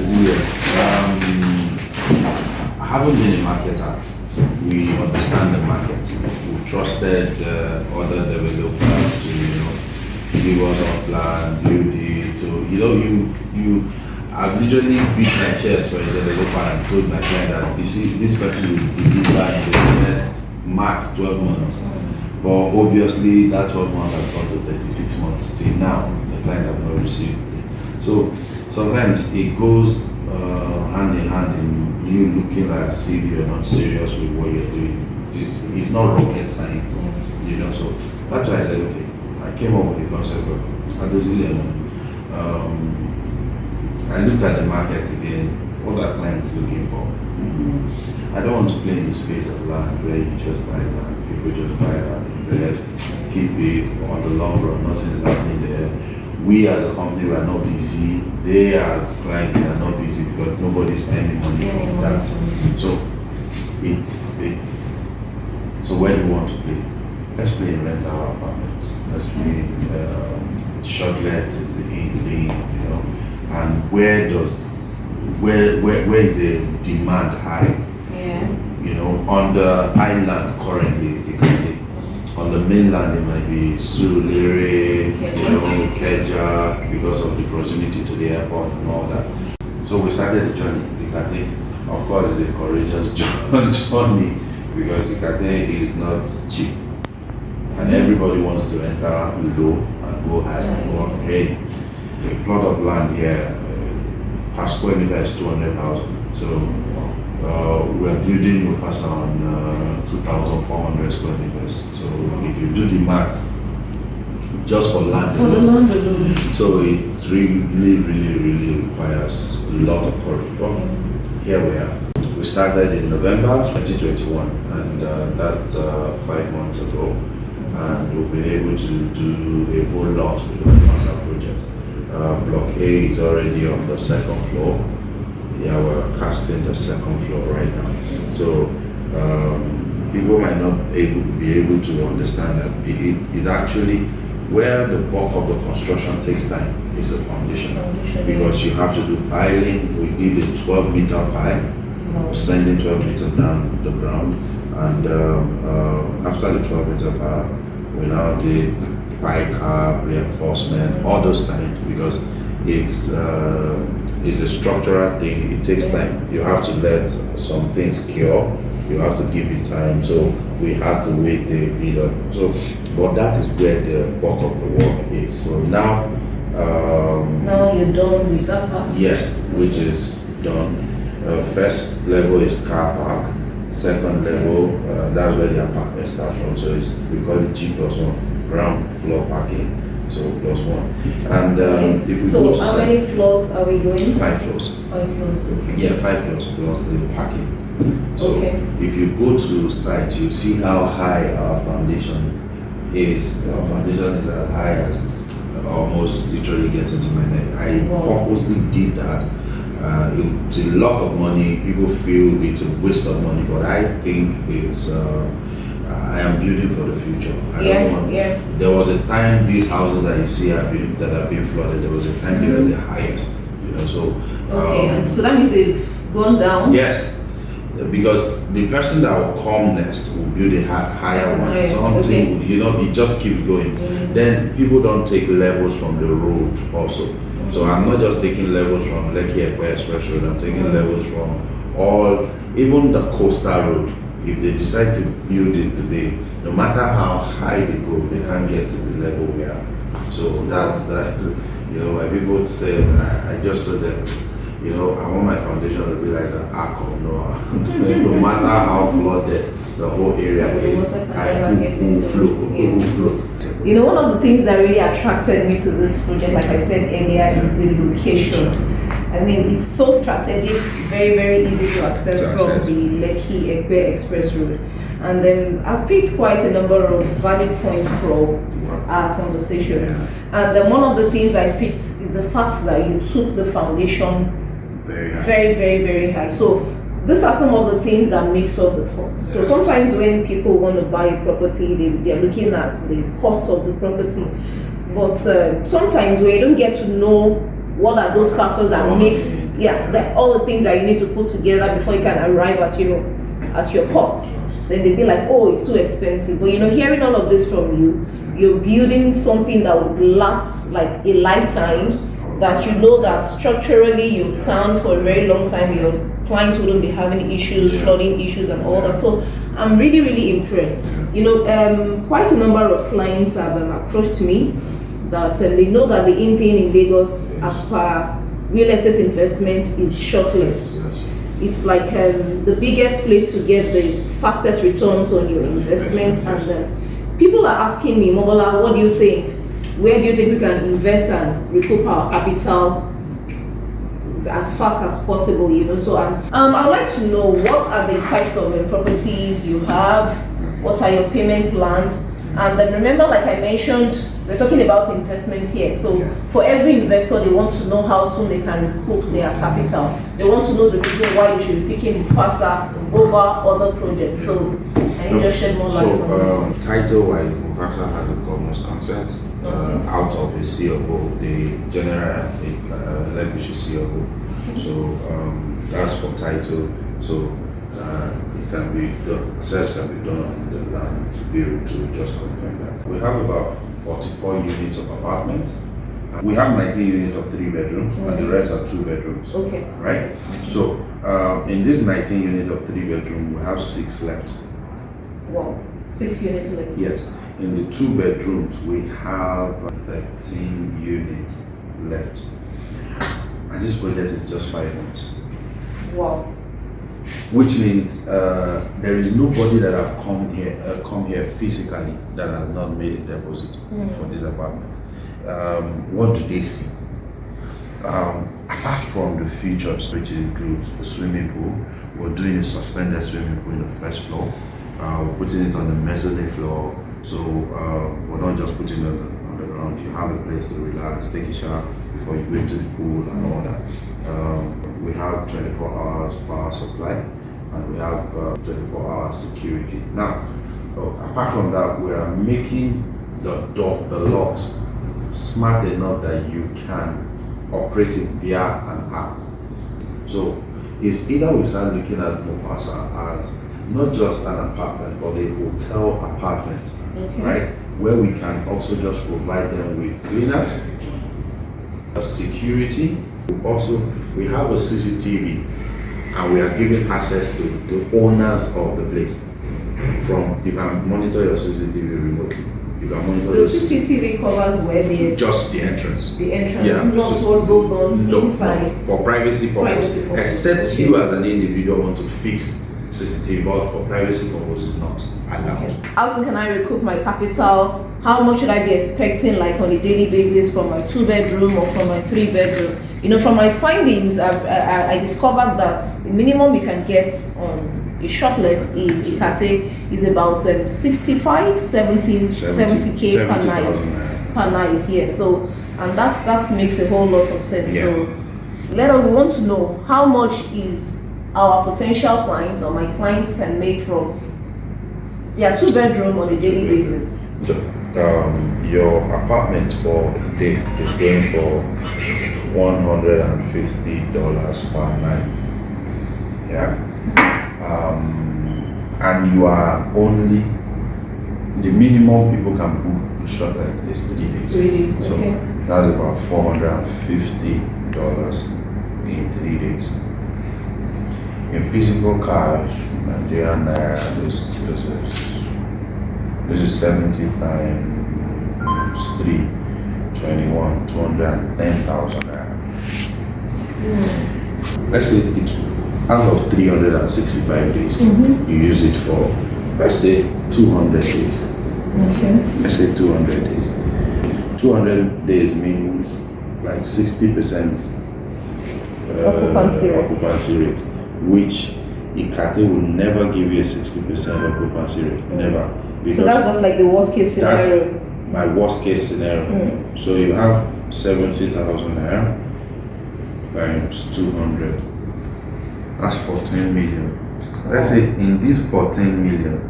resilient. I haven't been a marketer. We understand the market. We've trusted other developers to, give us our plan, build it. So, I've literally beat my chest for a developer and told my client that, you see, this person will deliver in the next max 12 months. But obviously, that 12 months has gone to 36 months. Till now, the client have not received it. So sometimes it goes hand in hand in you looking like as if you're not serious with what you're doing. It's not rocket science, So that's why I said, okay, I came up with the concept of resilient. I looked at the market again, what are clients looking for? I don't want to play in the space of land where you just buy land, people just buy land, invest, keep it on the long run, nothing is happening there. We as a company we are not busy, they as clients they are not busy because nobody's spending money on that. So so where do you want to play? Let's play in rental apartments. Let's play in Shortlet is the in thing, and where is the demand high? On the island currently is Ikate. On the mainland it might be Surulere, Keja, because of the proximity to the airport and all that. So we started the journey, Ikate. Of course it's a courageous journey because Ikate is not cheap. And everybody wants to enter low and go high. Hey, a plot of land here per square meter is 200,000. So we're building MUFASA on 2,400 square meters. So if you do the math, just for land alone, so it's really requires a lot of courage. Well, here we are. We started in November 2021, and that's 5 months ago. And we've been able to do a whole lot with the MUFASA project. Block A is already on the second floor. Yeah, we're casting the second floor right now. So people might not be able to understand that it actually, where the bulk of the construction takes time is the foundation. Because you have to do piling. We did a 12-meter pile, sending 12 meters down the ground. And after the 12-meter pile, we now did pile cap, reinforcement, all those things, because it's a structural thing. It takes time. You have to let some things cure. You have to give it time. So we have to wait a bit but that is where the bulk of the work is. So now you're done with that part? Yes, which is done. First level is car park. Second level, that's where the apartment starts from. So we call it G+1, ground floor parking. So +1. And if we go to how many floors are we going? 5 floors. 5 floors, okay. Yeah, 5 floors plus the parking. So if you go to site, you see how high our foundation is. Our foundation is as high as almost literally gets into my neck. I purposely did that. It's a lot of money. People feel it's a waste of money, but I think it's. I am building for the future. There was a time these houses that you see that are being flooded. There was a time they were the highest. So. And so that means they've gone down. Yes. Because the person that will come next will build a higher one. Something, it just keeps going. Then people don't take levels from the road also. So I'm not just taking levels from Lekki Express Road, I'm taking levels from even the coastal road. If they decide to build it today, no matter how high they go, they can't get to the level we are. So that's that. When people say, I just told them, I want my foundation to be like the Ark of Noah. No matter how flooded the whole area is, I will float. One of the things that really attracted me to this project, like I said earlier, is the location. I mean, it's so strategic, very, very easy to access from the Lekki Express Road. And I've picked quite a number of value points from our conversation. And one of the things I picked is the fact that you took the foundation very, very, very high. So these are some of the things that makes up the cost. So sometimes when people want to buy a property, they're looking at the cost of the property. But sometimes when you don't get to know what are those factors that makes all the things that you need to put together before you can arrive at at your cost. Then they'd be like, oh, it's too expensive. But hearing all of this from you, you're building something that would last like a lifetime, that that structurally you sound for a very long time, your clients wouldn't be having issues, flooding issues and all that. So I'm really, really impressed. Quite a number of clients have approached me that they know that the in thing in Lagos as per real estate investment is Shortlet. It's like the biggest place to get the fastest returns on your investments, and people are asking me, Mobola, what do you think? Where do you think we can invest and recoup our capital as fast as possible? So I'd like to know, what are the types of properties you have? What are your payment plans? And then remember, like I mentioned, we're talking about investments here. So for every investor, they want to know how soon they can recoup their capital. They want to know the reason why they should be picking MUFASA over other projects. So can you just shed more light on this? Title-wise, MUFASA has a governor's consent out of a CFO, the general Lekki CFO. So that's for title. So it can be done, search can be done on the land to be able to just confirm that. We have about 44 units of apartments. We have 19 units of 3 bedrooms, and the rest are 2 bedrooms. Okay. Right? So in this 19 units of 3 bedrooms, we have 6 left. Wow, 6 units left. Yes. In the 2 bedrooms, we have 13 units left. And this project is just 5 months. Wow. Which means there is nobody that have come here physically that has not made a deposit for this apartment. What do they see? Apart from the features, which includes a swimming pool, we're doing a suspended swimming pool in the first floor. We're putting it on the mezzanine floor, so we're not just putting it on the ground. You have a place to relax, take a shower before you go into the pool and all that. We have 24 hours power supply, and we have 24 hours security. Now, apart from that, we are making the locks smart enough that you can operate it via an app. So it's either we start looking at MUFASA as not just an apartment, but a hotel apartment, right? Where we can also just provide them with cleaners, security. We have a CCTV, and we are giving access to the owners of the place. You can monitor your CCTV remotely. You can monitor the CCTV covers where just the entrance. The entrance, not what goes on inside. For privacy purposes. Except you as an individual want to fix CCTV, but for privacy purposes, not allowed. How soon can I recoup my capital? How much should I be expecting, like on a daily basis, from my 2-bedroom or from my 3-bedroom? From my findings, I discovered that the minimum you can get on a Shortlet in Ikate is about 70K per night. Yeah. So, and that makes a whole lot of sense. Yeah. So, we want to know how much is our potential clients or my clients can make from their 2-bedroom on a daily basis. Your apartment for a day is going for $150 per night. Yeah. And you are only, the minimum people can book the Shortlet is 3 days. 3 days, so okay. That's about $450 in 3 days. In physical cash, Nigerian naira, this is 70 times 3, 21, 210,000 naira. Let's say it's out of 365 days, you use it for, let's say, 200 days. Okay. Let's say 200 days. 200 days means like 60% occupancy rate, which Ikate will never give you a 60% occupancy rate, never. So that's just like the worst case scenario. That's my worst case scenario. So you have 70,000 naira times 200. That's 14 million. Let's say in this 14 million,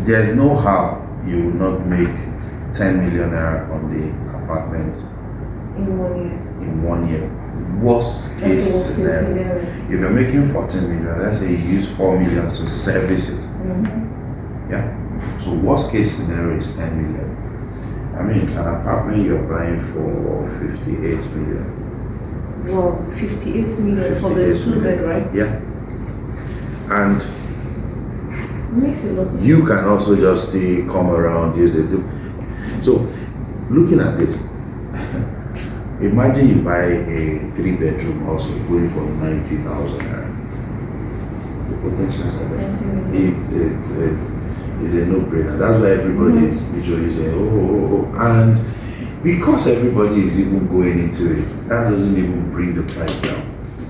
there's no how you will not make 10 million naira on the apartment In 1 year. In 1 year. Worst case scenario. If you're making 14 million, let's say you use 4 million to service it. Yeah. So worst case scenario is 10 million. I mean, an apartment you're buying for 58 million. Wow, 58 million for the 2-bed, right? Yeah. And makes a lot of sense. you can also just come around, use it. So, looking at this, imagine you buy a 3-bedroom house going for 90,000 naira. The potentials are there. It's a no-brainer. That's why everybody is literally saying, oh. And because everybody is even going into it, that doesn't even bring the price down.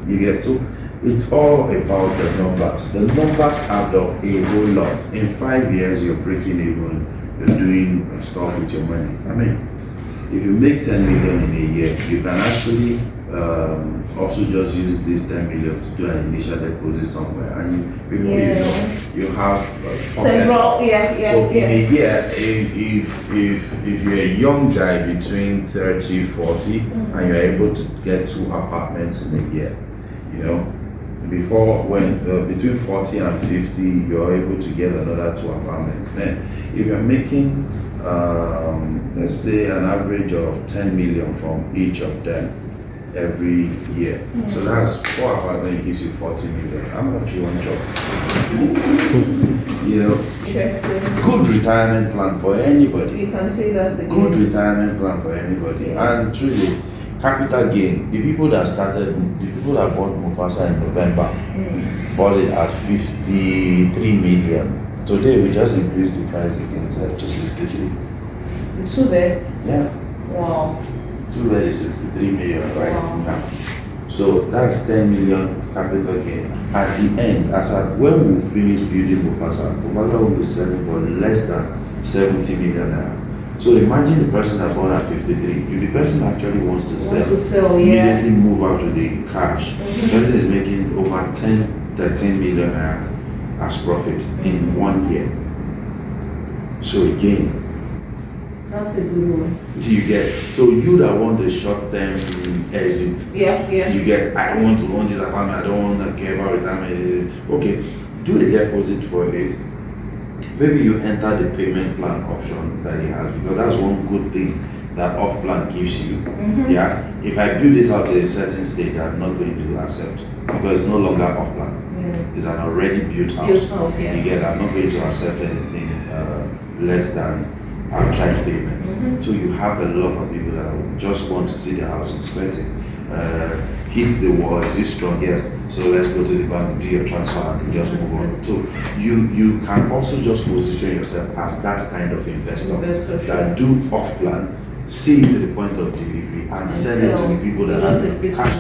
You get to. It's all about the numbers. The numbers add up a whole lot. In 5 years, you're breaking even. You're doing stuff with your money. I mean, if you make 10 million in a year, you can actually also just use this 10 million to do an initial deposit somewhere, and before you know, you have several. So in a year, if you're a young guy between 30, 40, and you're able to get 2 apartments in a year, you know. Before, when between 40 and 50, you're able to get another 2 apartments. Then, if you're making, let's say, an average of 10 million from each of them every year, so that's 4 apartments gives you 40 million. How much you want to job? You know, interesting. Good retirement plan for anybody. You can say that's a good retirement plan for anybody, and truly. Capital gain. The people that bought MUFASA in November bought it at 53 million. Today we just increased the price again to 63. The 2-bed? Yeah. Wow. 2-bed is 63 million right now. So that's 10 million capital gain. At the end, when we finish building MUFASA will be selling for less than 70 million naira. So imagine the person that bought at 53. If the person actually wants to sell, immediately move out with the cash. The person is making over 13 million as profit in 1 year. So again, that's a good one. You get, so you that want the short-term exit. You get, I want to own this apartment, I don't want to care about retirement. Okay, do a deposit for it. Maybe you enter the payment plan option that he has, because that's one good thing that off-plan gives you. Yeah, if I build this out to a certain stage, I'm not going to accept, because it's no longer off-plan. It's an already built house. You get, I'm not going to accept anything less than outright payment. So you have a lot of people that just want to see the house inspected. Hits the wall, is it strong? Yes. So let's go to the bank, do your transfer, and just move on. So you can also just position yourself as that kind of investor that do off-plan, see it to the point of delivery, and sell it to the people that are cash.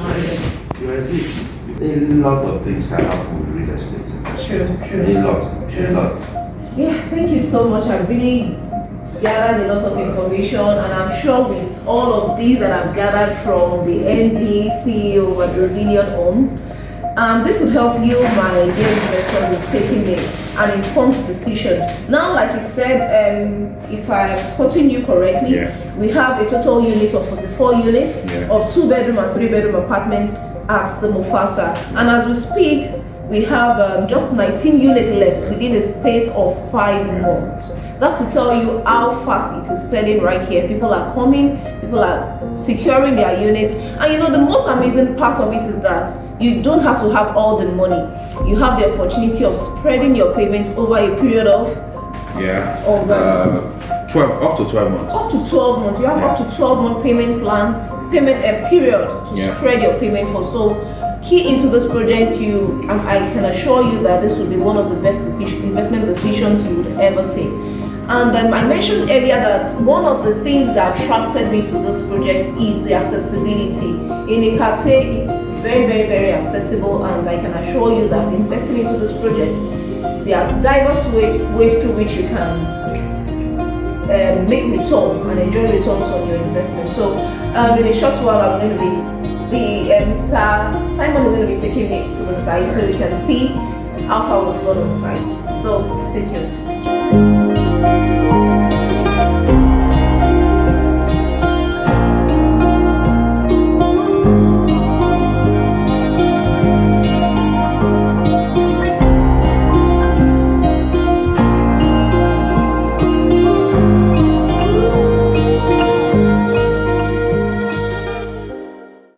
A lot of things can happen with real estate. True. A lot. Yeah, thank you so much. I really gathered a lot of information, and I'm sure with all of these that I've gathered from the MD, CEO of Brazilian Homes, this will help you, my dear investors, in taking an informed decision. Now, like you said, if I'm quoting you correctly, we have a total unit of 44 units of 2-bedroom and 3-bedroom apartments at the MUFASA. And as we speak, we have just 19 units left within a space of 5 months. That's to tell you how fast it is selling right here. People are coming, people are securing their units. And you know, the most amazing part of it is that you don't have to have all the money. You have the opportunity of spreading your payments over a period of 12 up to 12 months. Up to 12 months. You have up to 12-month payment period to spread your payment for. So key into this project, I can assure you that this will be one of the best investment decisions you would ever take. And I mentioned earlier that one of the things that attracted me to this project is the accessibility. In Ikate, it's very, very, very accessible, and I can assure you that investing into this project, there are diverse ways through which you can make returns and enjoy returns on your investment. So in a short while, I'm going to be Mr. Simon is going to be taking me to the site so we can see how far we've gone on site. So stay tuned.